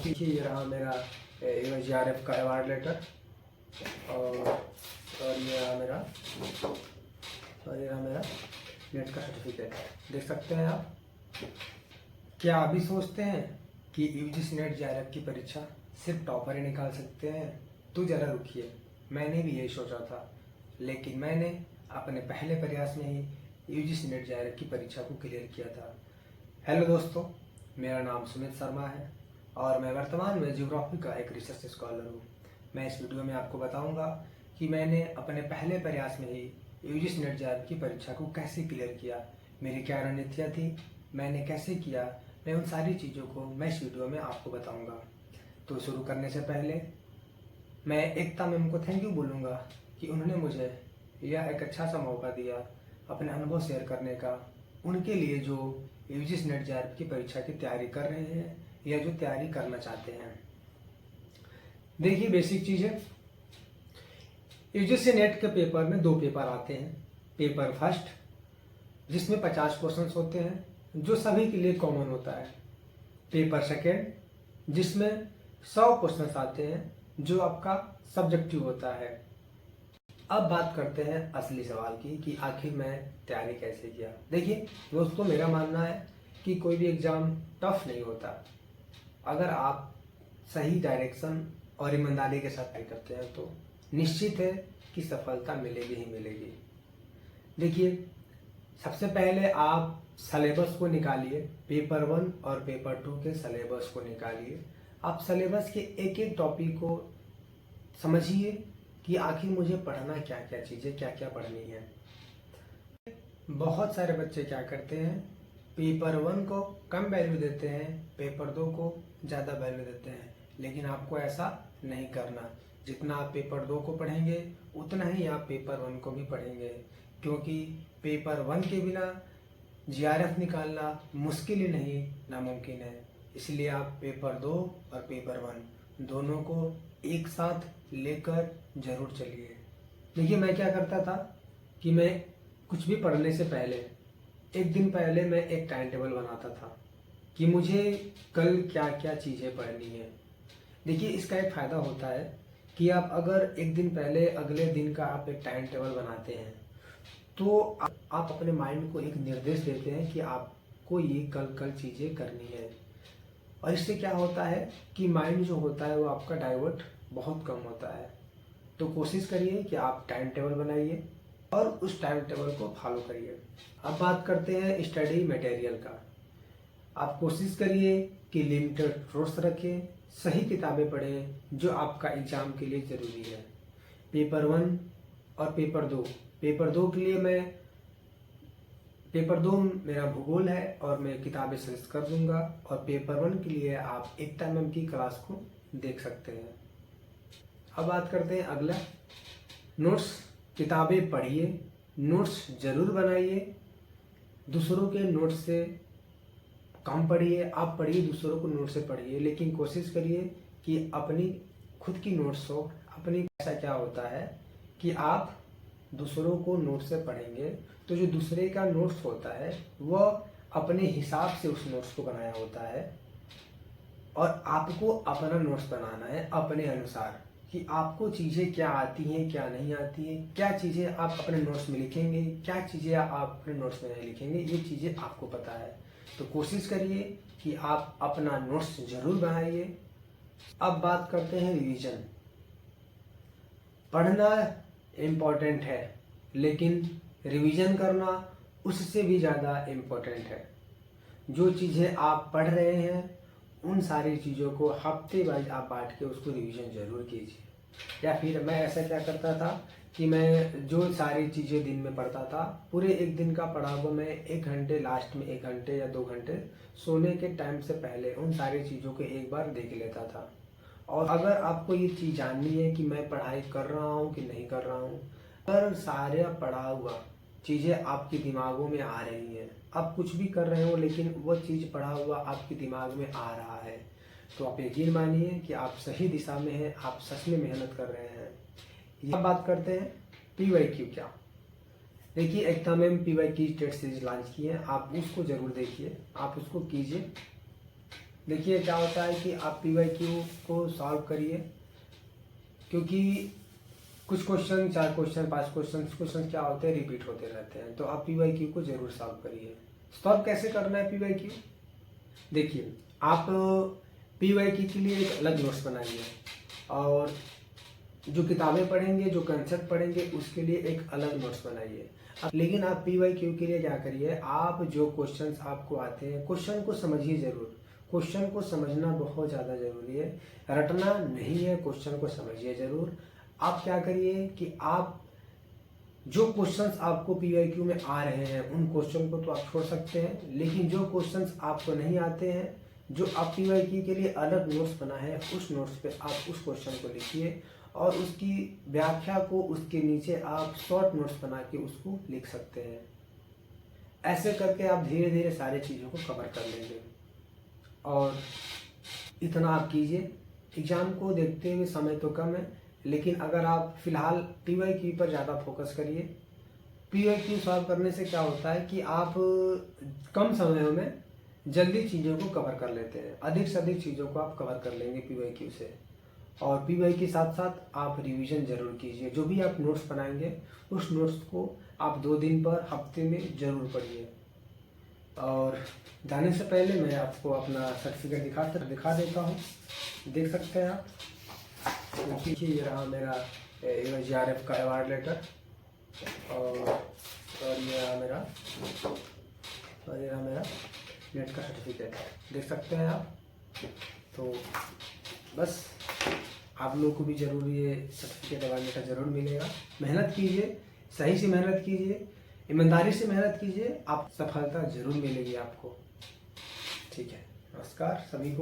काफ़ी ये रहा मेरा UGRF का अवार्ड लेटर और ये रहा मेरा नेट का सर्टिफिकेट। देख सकते हैं आप। क्या अभी सोचते हैं कि UGC नेट JRF की परीक्षा सिर्फ टॉपर ही निकाल सकते हैं? तो ज़रा रुकिए, मैंने भी यही सोचा था, लेकिन मैंने अपने पहले प्रयास में ही UGC नेट JRF की परीक्षा को क्लियर किया था। हेलो दोस्तों, मेरा नाम सुमित शर्मा है और मैं वर्तमान में ज्योग्राफी का एक रिसर्च स्कॉलर हूँ। मैं इस वीडियो में आपको बताऊंगा कि मैंने अपने पहले प्रयास में ही UGC नेट JRF की परीक्षा को कैसे क्लियर किया, मेरी क्या रणनीतियाँ थी, मैंने कैसे किया, मैं उन सारी चीज़ों को मैं इस वीडियो में आपको बताऊंगा। तो शुरू करने से पहले मैं एकता मैम को थैंक यू बोलूँगा कि उन्होंने मुझे यह एक अच्छा सा मौका दिया अपने अनुभव शेयर करने का, उनके लिए जो UGC नेट JRF की परीक्षा की तैयारी कर रहे हैं या जो तैयारी करना चाहते हैं। देखिए, बेसिक चीज़ है, UGC नेट के पेपर में 2 पेपर आते हैं। पेपर फर्स्ट जिसमें 50 क्वेश्चंस होते हैं जो सभी के लिए कॉमन होता है। पेपर सेकेंड जिसमें 100 क्वेश्चंस आते हैं जो आपका सब्जेक्टिव होता है। अब बात करते हैं असली सवाल की कि आखिर मैं तैयारी कैसे किया। देखिए दोस्तों, मेरा मानना है कि कोई भी एग्ज़ाम टफ नहीं होता। अगर आप सही डायरेक्शन और ईमानदारी के साथ तैयारी करते हैं तो निश्चित है कि सफलता मिलेगी ही मिलेगी। देखिए, सबसे पहले आप सिलेबस को निकालिए। पेपर 1 और पेपर 2 के सिलेबस को निकालिए। आप सिलेबस के एक एक टॉपिक को समझिए कि आखिर मुझे पढ़ना क्या क्या चीज़ें क्या क्या पढ़नी है। बहुत सारे बच्चे क्या करते हैं, पेपर 1 को कम वैल्यू देते हैं, पेपर 2 को ज़्यादा वैल्यू देते हैं, लेकिन आपको ऐसा नहीं करना। जितना आप पेपर 2 को पढ़ेंगे उतना ही आप पेपर 1 को भी पढ़ेंगे, क्योंकि पेपर 1 के बिना JRF निकालना मुश्किल ही नहीं, नामुमकिन है। इसलिए आप पेपर 2 और पेपर 1 दोनों को एक साथ लेकर जरूर चलिए। देखिए, मैं क्या करता था कि मैं कुछ भी पढ़ने से पहले एक दिन पहले मैं एक टाइम टेबल बनाता था कि मुझे कल क्या क्या चीज़ें पढ़नी है। देखिए, इसका एक फ़ायदा होता है कि आप अगर एक दिन पहले अगले दिन का आप एक टाइम टेबल बनाते हैं तो आप अपने माइंड को एक निर्देश देते हैं कि आपको ये कल चीज़ें करनी है। और इससे क्या होता है कि माइंड जो होता है वो आपका डाइवर्ट बहुत कम होता है। तो कोशिश करिए कि आप टाइम टेबल बनाइए और उस टाइम टेबल को फॉलो करिए। अब बात करते हैं स्टडी मटेरियल का। आप कोशिश करिए कि लिमिटेड सोर्स रखें, सही किताबें पढ़ें जो आपका एग्ज़ाम के लिए ज़रूरी है। पेपर 1 और पेपर 2, पेपर 2 के लिए पेपर 2 मेरा भूगोल है और मैं किताबें सजेस्ट कर दूंगा, और पेपर 1 के लिए आप एकता मैम की क्लास को देख सकते हैं। अब बात करते हैं अगला, नोट्स। किताबें पढ़िए, नोट्स जरूर बनाइए। दूसरों के नोट्स से कम पढ़िए, आप पढ़िए, दूसरों को नोट से पढ़िए, लेकिन कोशिश करिए कि अपनी खुद की नोट्स हो। अपनी ऐसा क्या होता है कि आप दूसरों को नोट से पढ़ेंगे तो जो दूसरे का नोट्स होता है वह अपने हिसाब से उस नोट्स को बनाया होता है, और आपको अपना नोट्स बनाना है अपने अनुसार कि आपको चीज़ें क्या आती हैं क्या नहीं आती हैं, क्या चीज़ें आप अपने नोट्स में लिखेंगे, क्या चीज़ें आप अपने नोट्स में नहीं लिखेंगे, ये चीज़ें आपको पता है। तो कोशिश करिए कि आप अपना नोट्स जरूर बनाइए। अब बात करते हैं रिवीजन। पढ़ना इम्पोर्टेंट है, लेकिन रिवीजन करना उससे भी ज़्यादा इम्पोर्टेंट है। जो चीज़ें आप पढ़ रहे हैं उन सारी चीज़ों को हफ्ते वाइज आप बांट के उसको रिवीजन ज़रूर कीजिए। या फिर मैं ऐसा क्या करता था कि मैं जो सारी चीज़ें दिन में पढ़ता था, पूरे एक दिन का पढ़ा हुआ मैं 1 घंटे, लास्ट में 1 घंटे या 2 घंटे सोने के टाइम से पहले उन सारी चीज़ों को एक बार देख लेता था। और अगर आपको ये चीज़ जाननी है कि मैं पढ़ाई कर रहा हूँ कि नहीं कर रहा हूँ, अगर सारा पढ़ा हुआ चीज़ें आपके दिमागों में आ रही हैं, आप कुछ भी कर रहे हो लेकिन वो चीज़ पढ़ा हुआ आपके दिमाग में आ रहा है, तो आप यकीन मानिए कि आप सही दिशा में हैं, आप सच में मेहनत कर रहे हैं। यह बात करते हैं PYQ क्या। देखिए, Ekta ma'am PYQ test series launch की है, आप उसको ज़रूर देखिए, आप उसको कीजिए। देखिए क्या होता है कि आप PYQ को सॉल्व करिए, क्योंकि कुछ क्वेश्चन, 4 क्वेश्चन, 5 क्वेश्चन क्या होते हैं, रिपीट होते रहते हैं। तो आप PYQ को जरूर सॉल्व करिए। सॉल्व कैसे करना है PYQ? देखिए, आप PYQ के लिए एक अलग नोट्स बनाइए, और जो किताबें पढ़ेंगे, जो कंसेप्ट पढ़ेंगे, उसके लिए एक अलग नोट्स बनाइए। लेकिन आप PYQ के लिए क्या करिए, आप जो क्वेश्चंस आपको आते हैं, क्वेश्चन को समझिए जरूर। क्वेश्चन को समझना बहुत ज़्यादा जरूरी है, रटना नहीं है, क्वेश्चन को समझिए जरूर। आप क्या करिए कि आप जो क्वेश्चंस आपको PYQ में आ रहे हैं, उन क्वेश्चन को तो आप छोड़ सकते हैं, लेकिन जो क्वेश्चंस आपको नहीं आते हैं, जो आप PYQ के लिए अलग नोट्स बना है, उस नोट्स पे आप उस क्वेश्चन को लिखिए, और उसकी व्याख्या को उसके नीचे आप शॉर्ट नोट्स बना के उसको लिख सकते हैं। ऐसे करके आप धीरे धीरे सारी चीज़ों को कवर कर लेंगे। और इतना आप कीजिए। एग्ज़ाम को देखते हुए समय तो कम है, लेकिन अगर आप फिलहाल PYQ पर ज़्यादा फोकस करिए। PYQ सॉल्व करने से क्या होता है कि आप कम समय में जल्दी चीज़ों को कवर कर लेते हैं, अधिक से अधिक चीज़ों को आप कवर कर लेंगे PYQ से। और PYQ के साथ साथ आप रिवीजन जरूर कीजिए। जो भी आप नोट्स बनाएंगे, उस नोट्स को आप 2 दिन पर, हफ्ते में जरूर पढ़िए। और जाने से पहले मैं आपको अपना सर्टिफिकेट दिखा देता हूँ। देख सकते हैं आप, देखिए ये रहा मेरा AOGRF का अवार्ड लेटर, और ये रहा मेरा नेट का सर्टिफिकेट, देख सकते हैं आप। तो बस आप लोगों को भी जरूर ये सर्टिफिकेट अवार्ड लेटर जरूर मिलेगा। मेहनत कीजिए, सही से मेहनत कीजिए, ईमानदारी से मेहनत कीजिए, आप सफलता जरूर मिलेगी आपको। ठीक है, नमस्कार सभी को।